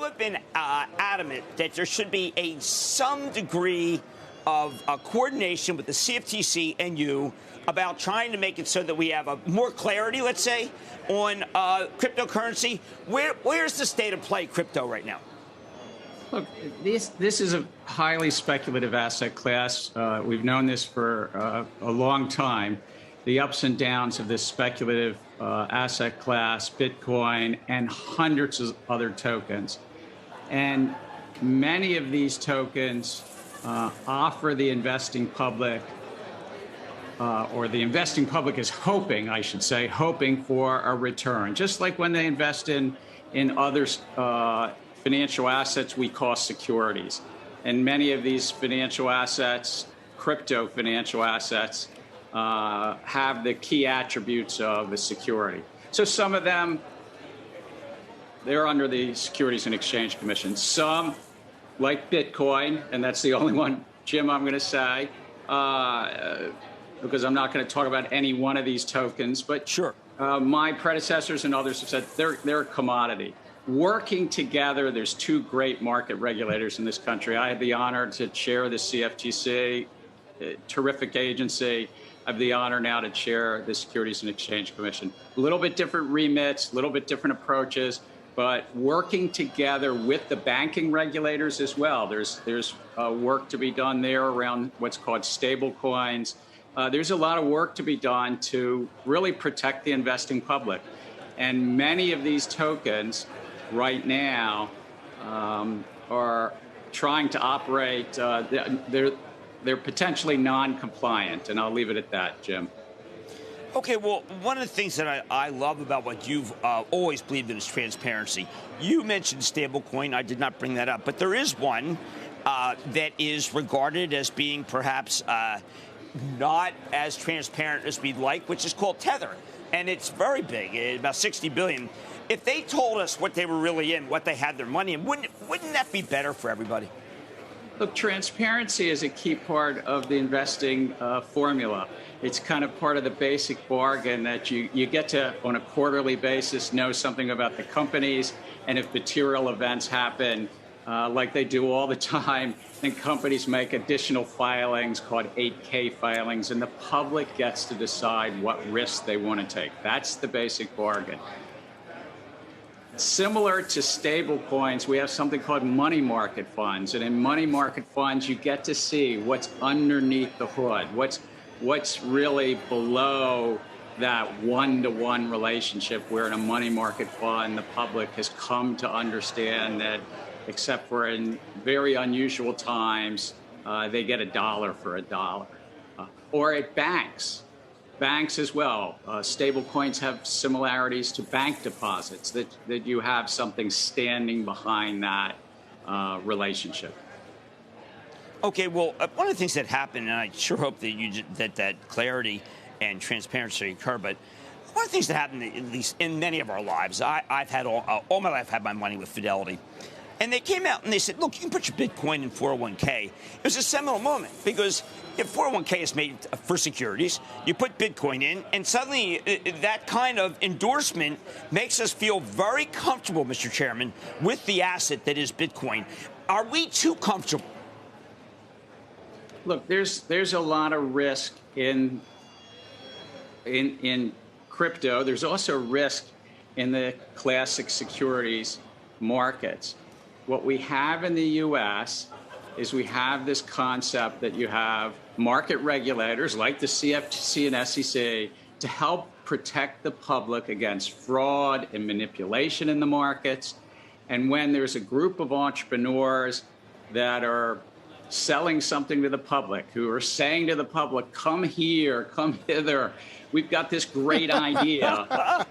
have been adamant that there should be some degree of coordination with the CFTC and you about trying to make it so that we have more clarity, let's say, on cryptocurrency. Where's the state of play crypto right now? Look, this is a highly speculative asset class. We've known this for a long time. The ups and downs of this speculative asset class, Bitcoin, and hundreds of other tokens. And many of these tokens offer the investing public, or the investing public is hoping, I should say, hoping for a return. Just like when they invest in other financial assets we call securities. And many of these financial assets, crypto financial assets, have the key attributes of a security. So some of them, they're under the Securities and Exchange Commission. Some, like Bitcoin, and that's the only one, Jim, I'm going to say, because I'm not going to talk about any one of these tokens, but sure. My predecessors and others have said they're a commodity. Working together, there's two great market regulators in this country. I had the honor to chair the CFTC, a terrific agency. I have the honor now to chair the Securities and Exchange Commission. A little bit different remits, a little bit different approaches, but working together with the banking regulators as well. There's work to be done there around what's called stable coins. There's a lot of work to be done to really protect the investing public. And many of these tokens right now are trying to operate, they're potentially non-compliant, and I'll leave it at that, Jim. Okay, well, one of the things that I love about what you've always believed in is transparency. You mentioned stablecoin. I did not bring that up, but there is one that is regarded as being perhaps not as transparent as we'd like, which is called Tether. And it's very big, about $60 billion. If they told us what they were really in, what they had their money in, wouldn't that be better for everybody? Look, transparency is a key part of the investing formula. It's kind of part of the basic bargain that you get to, on a quarterly basis, know something about the companies. And if material events happen, like they do all the time, then companies make additional filings called 8K filings, and the public gets to decide what risks they want to take. That's the basic bargain. Similar to stable coins, we have something called money market funds. And in money market funds, you get to see what's underneath the hood, what's really below that one-to-one relationship, where in a money market fund, the public has come to understand that, except for in very unusual times, they get $1 for $1. Or at banks as well. Stable coins have similarities to bank deposits, that you have something standing behind that relationship. Okay, well, one of the things that happened, and I sure hope that that clarity and transparency occur, but one of the things that happened, at least in many of our lives, I've had all my life had my money with Fidelity. And they came out and they said, look, you can put your Bitcoin in 401k. It was a seminal moment because if 401k is made for securities, you put Bitcoin in, and suddenly that kind of endorsement makes us feel very comfortable, Mr. Chairman, with the asset that is Bitcoin. Are we too comfortable? Look, there's a lot of risk in crypto. There's also risk in the classic securities markets. What we have in the U.S. is we have this concept that you have market regulators like the CFTC and SEC to help protect the public against fraud and manipulation in the markets. And when there's a group of entrepreneurs that are selling something to the public, who are saying to the public, come here, come hither, we've got this great idea,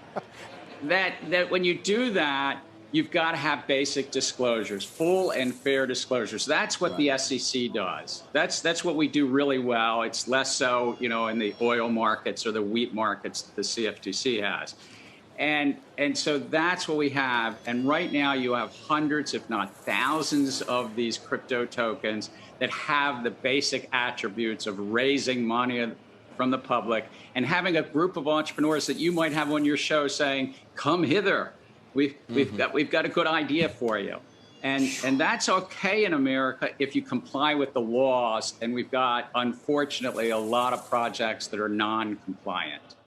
that when you do that, you've got to have basic disclosures, full and fair disclosures. That's what the SEC does. That's what we do really well. It's less so, in the oil markets or the wheat markets that the CFTC has. And so that's what we have. And right now you have hundreds, if not thousands, of these crypto tokens that have the basic attributes of raising money from the public and having a group of entrepreneurs that you might have on your show saying, come hither. We've got a good idea for you. And that's okay in America if you comply with the laws. And we've got, unfortunately, a lot of projects that are non-compliant.